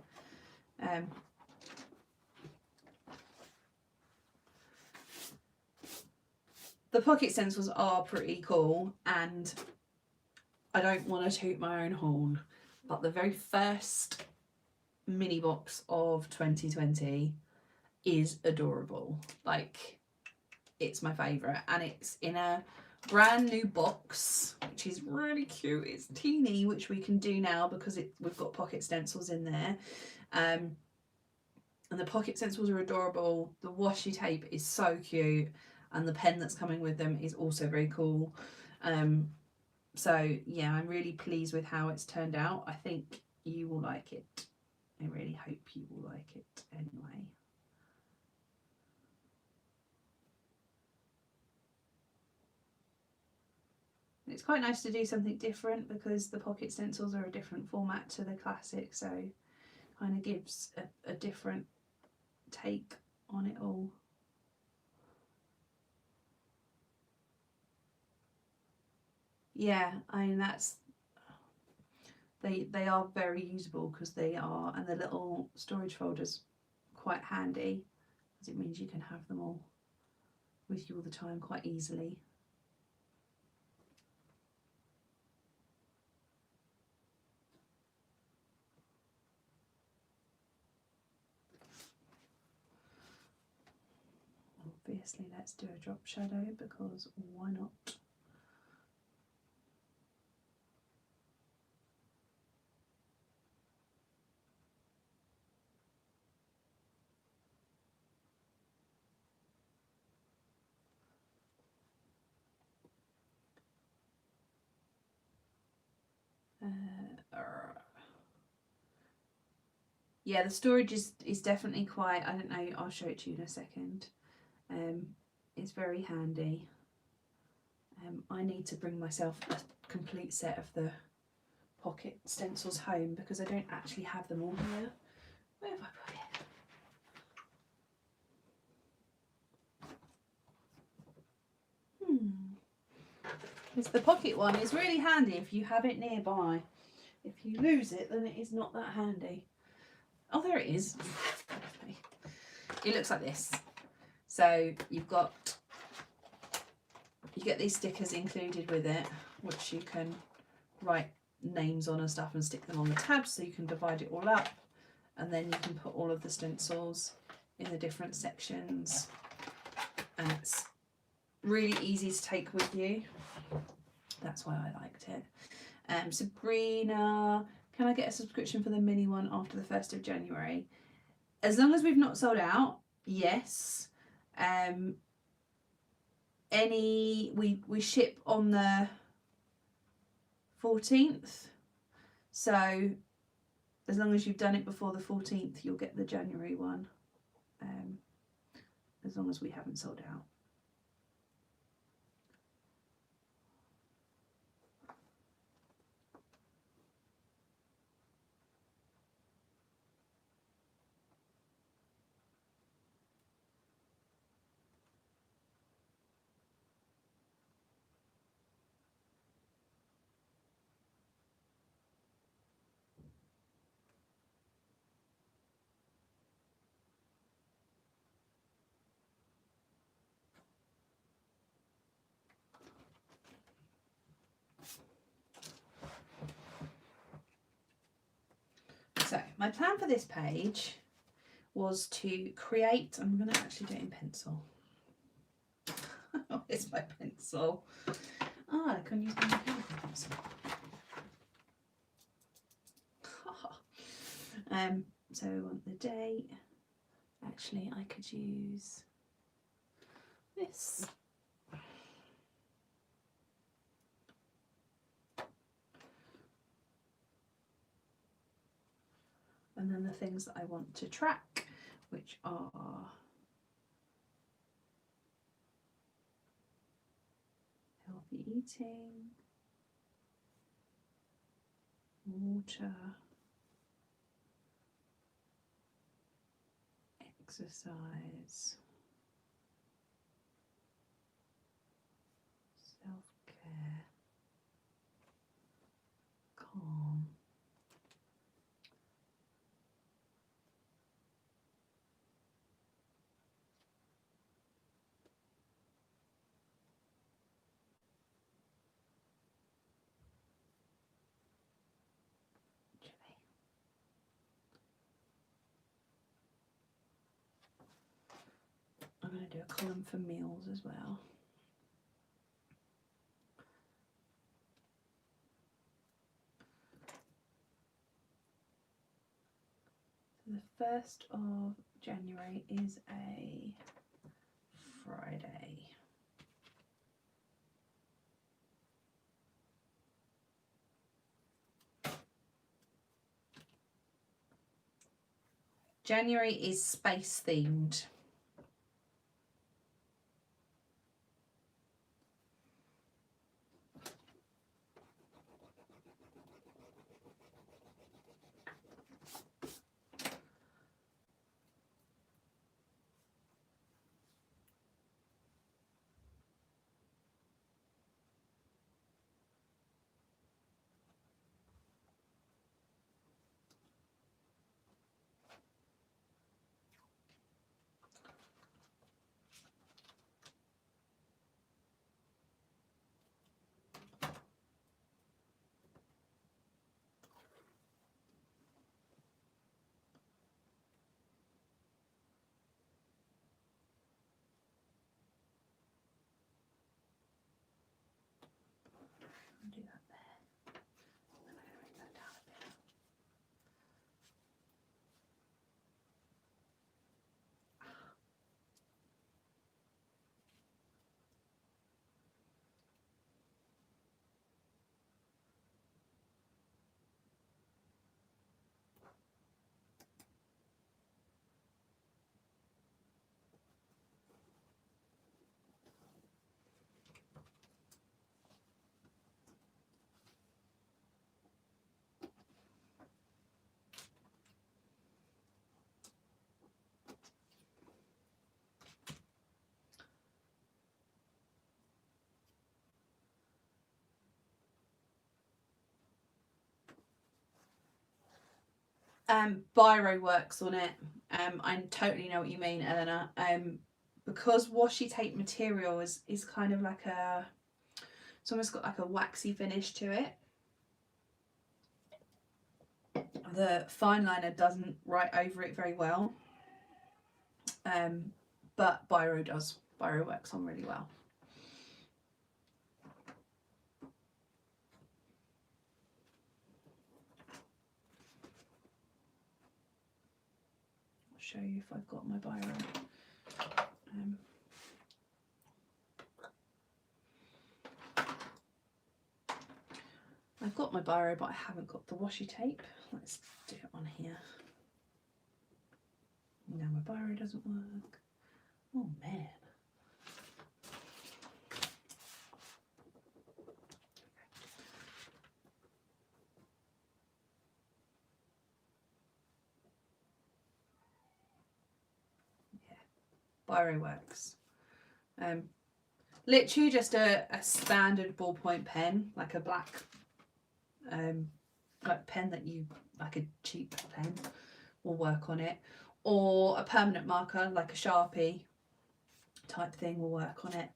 The pocket stencils are pretty cool, and I don't want to toot my own horn, but the very first mini box of 2020 is adorable. Like, it's my favourite, and it's in a brand new box, which is really cute. It's teeny, which we can do now because we've got pocket stencils in there, and the pocket stencils are adorable. The washi tape is so cute, and the pen that's coming with them is also very cool. So yeah, I'm really pleased with how it's turned out. I think you will like it. I really hope you will like it anyway. It's quite nice to do something different because the pocket stencils are a different format to the classic, so kind of gives a different take on it all. Yeah, I mean, they are very usable because they are, and the little storage folder's quite handy because it means you can have them all with you all the time quite easily. Obviously, let's do a drop shadow because why not? Yeah, the storage is definitely quite, I don't know, I'll show it to you in a second. It's very handy. I need to bring myself a complete set of the pocket stencils home because I don't actually have them all here. Where have I put it? Because the pocket one is really handy if you have it nearby. If you lose it, then it is not that handy. Oh, there it is. It looks like this. So you get these stickers included with it, which you can write names on and stuff and stick them on the tabs, so you can divide it all up, and then you can put all of the stencils in the different sections, and it's really easy to take with you. That's why I liked it. Sabrina, can I get a subscription for the mini one after the 1st of January? As long as we've not sold out, yes. We ship on the 14th, so as long as you've done it before the 14th, you'll get the January one, as long as we haven't sold out. So my plan for this page was to create, I'm going to actually do it in pencil. Where's my pencil? Ah, I couldn't use my mechanical pencil. So we want the date. Actually, I could use this. And then the things that I want to track, which are healthy eating, water, exercise, self-care, calm, I'm going to do a column for meals as well. So the 1st of January is a Friday. January is space themed. I'll do that there. And I'm going to bring that down a bit. Biro works on it. I totally know what you mean, Eleanor. Because washi tape material is kind of like it's almost got like a waxy finish to it. The fine liner doesn't write over it very well, but Biro does. Biro works on really well. I'll show you if I've got my Biro. I've got my biro, but I haven't got the washi tape. Let's do it on here. No, my biro doesn't work. Oh man. Yeah, biro works. Literally just a standard ballpoint pen, like a black like pen that you, like a cheap pen, will work on it, or a permanent marker like a Sharpie type thing will work on it.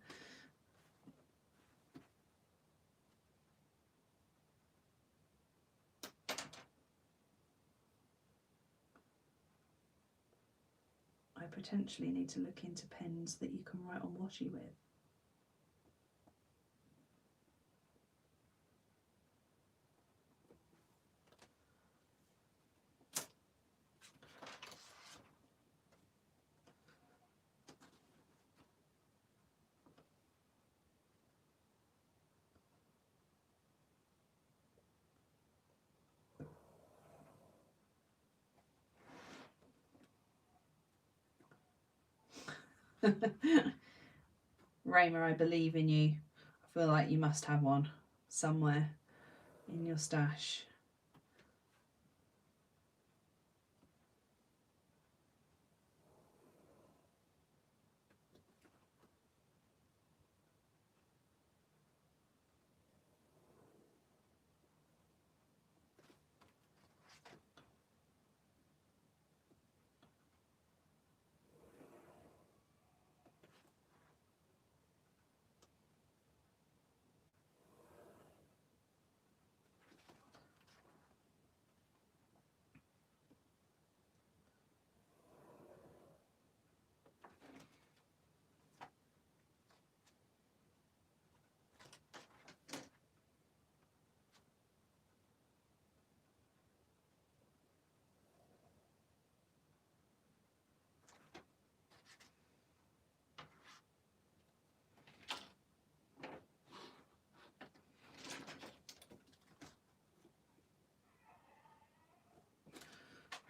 I potentially need to look into pens that you can write on washi with. Rayma, I believe in you. I feel like you must have one somewhere in your stash.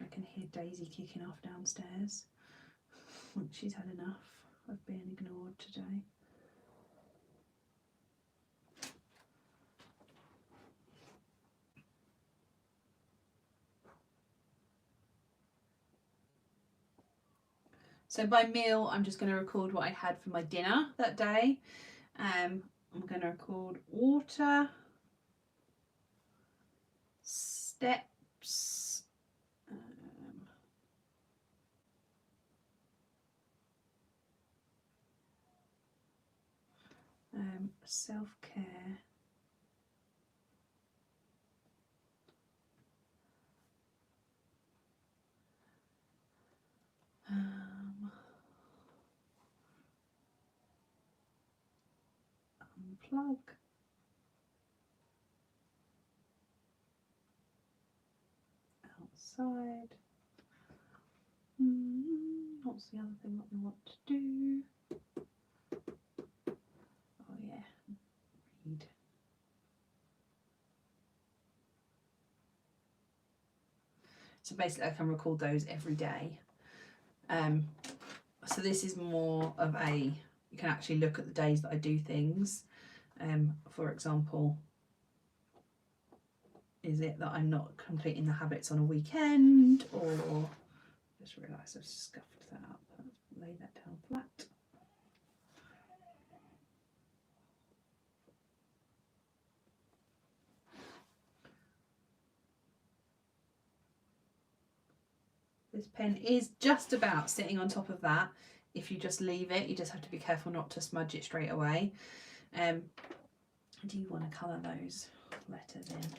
I can hear Daisy kicking off downstairs. She's had enough of being ignored today. So by meal, I'm just going to record what I had for my dinner that day. I'm going to record water, steps, self-care, unplug, outside. What's the other thing that we want to do? Oh yeah, read. So basically I can record those every day. So this is more of a, you can actually look at the days that I do things. For example, is it that I'm not completing the habits on a weekend, or just realised I've scuffed that up. Lay that down flat. This pen is just about sitting on top of that. If you just leave it, you just have to be careful not to smudge it straight away. Do you want to colour those letters in?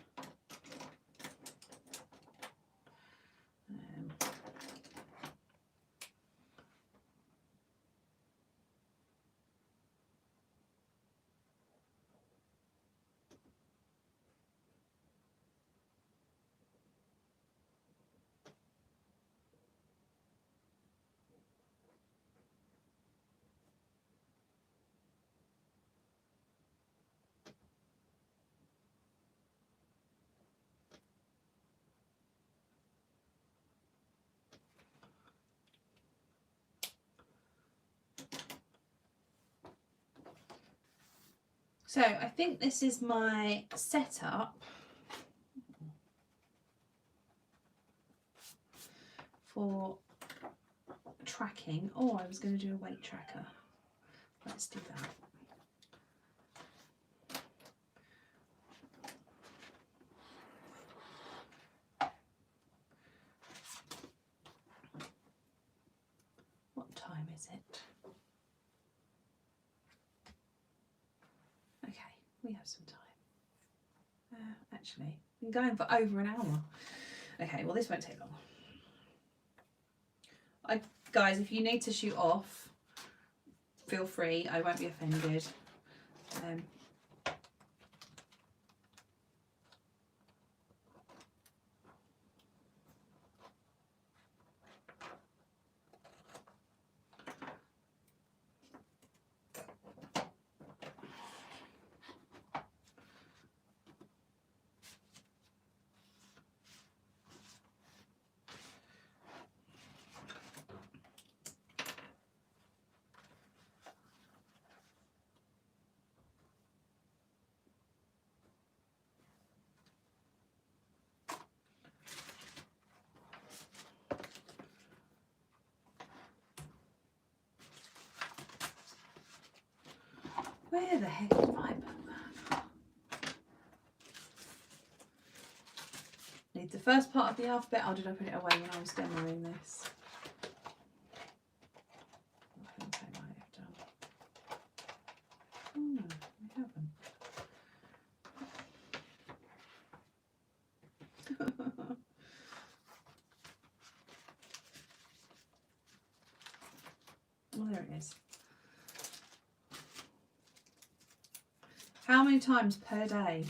So I think this is my setup for tracking. Oh, I was going to do a weight tracker. Let's do that. What time is it? Okay, we have some time. Actually, been going for over an hour. Okay, well this won't take long. Guys, if you need to shoot off, feel free. I won't be offended. Where the heck did I put that? Need the first part of the alphabet, or did I put it away when I was demoing this? I think I might have done. Oh no, I haven't. Oh, there it is. How many times per day?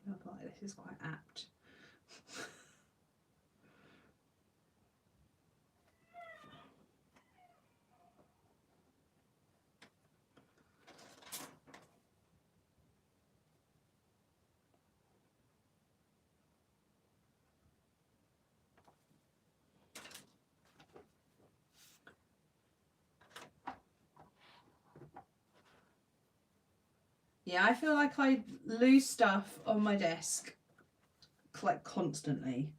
I feel like this is quite apt. Yeah, I feel like I lose stuff on my desk like constantly.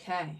Okay.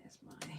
There's my...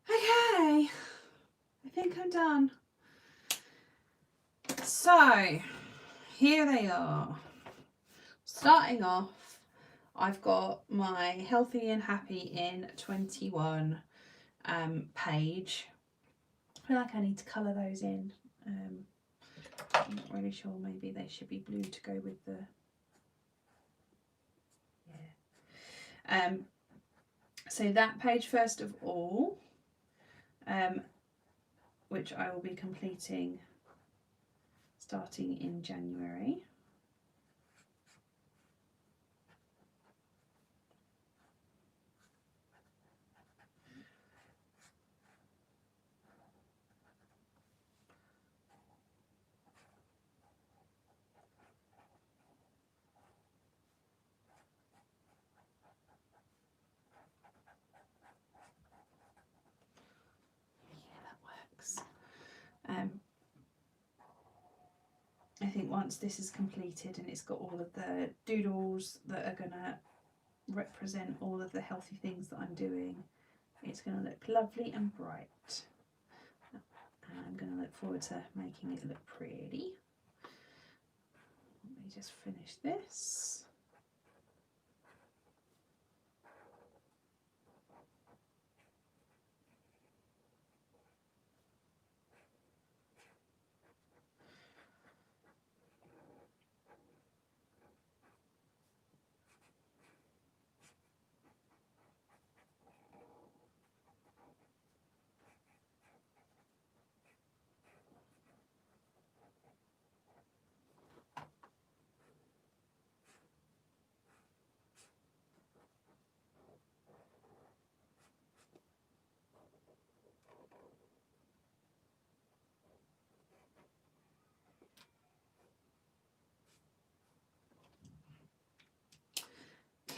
Okay, I think I'm done. So here they are. Starting off, I've got my Healthy and Happy in 21 page. I feel like I need to colour those in. I'm not really sure, maybe they should be blue to go with the... Yeah. So that page first of all, which I will be completing starting in January. Yeah, that works. I think once this is completed and it's got all of the doodles that are going to represent all of the healthy things that I'm doing, it's going to look lovely and bright. And I'm going to look forward to making it look pretty. Let me just finish this.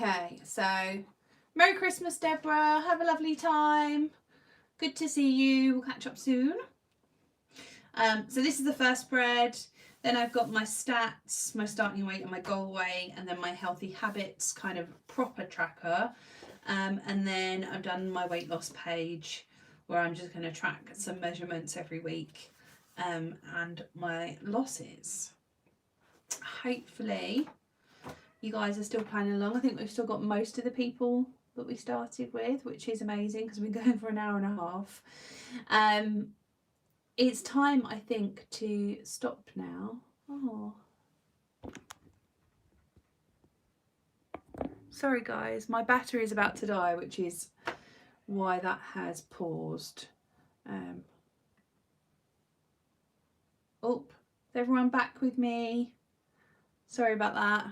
Okay, so Merry Christmas, Deborah. Have a lovely time. Good to see you. We'll catch up soon. So this is the first spread. Then I've got my stats, my starting weight and my goal weight, and then my healthy habits kind of proper tracker. And then I've done my weight loss page where I'm just going to track some measurements every week and my losses. Hopefully you guys are still planning along. I think we've still got most of the people that we started with, which is amazing because we've been going for an hour and a half. It's time, I think, to stop now. Oh, sorry guys, my battery is about to die, which is why that has paused. Oh, is everyone back with me? Sorry about that.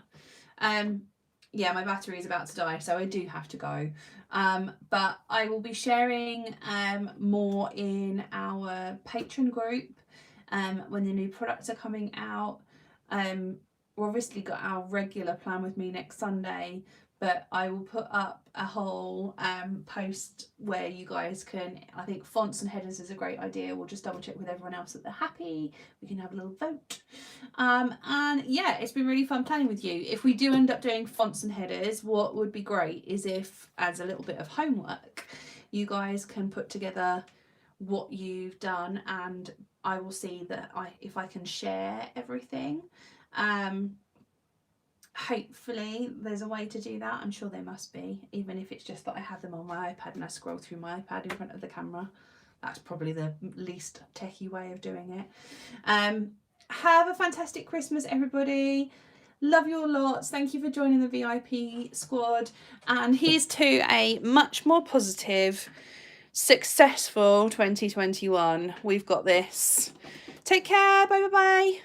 Yeah, my battery is about to die, so I do have to go. But I will be sharing more in our Patreon group when the new products are coming out. We've obviously got our regular plan with me next Sunday, but I will put up a whole post where you guys can, I think fonts and headers is a great idea. We'll just double check with everyone else that they're happy. We can have a little vote. And yeah, it's been really fun planning with you. If we do end up doing fonts and headers, what would be great is if, as a little bit of homework, you guys can put together what you've done, and I will see that if I can share everything. Hopefully there's a way to do that. I'm sure there must be, even if it's just that I have them on my iPad and I scroll through my iPad in front of the camera. That's probably the least techie way of doing it. Have a fantastic Christmas, everybody. Love you all lots. Thank you for joining the VIP squad. And here's to a much more positive, successful 2021. We've got this. Take care. Bye bye bye.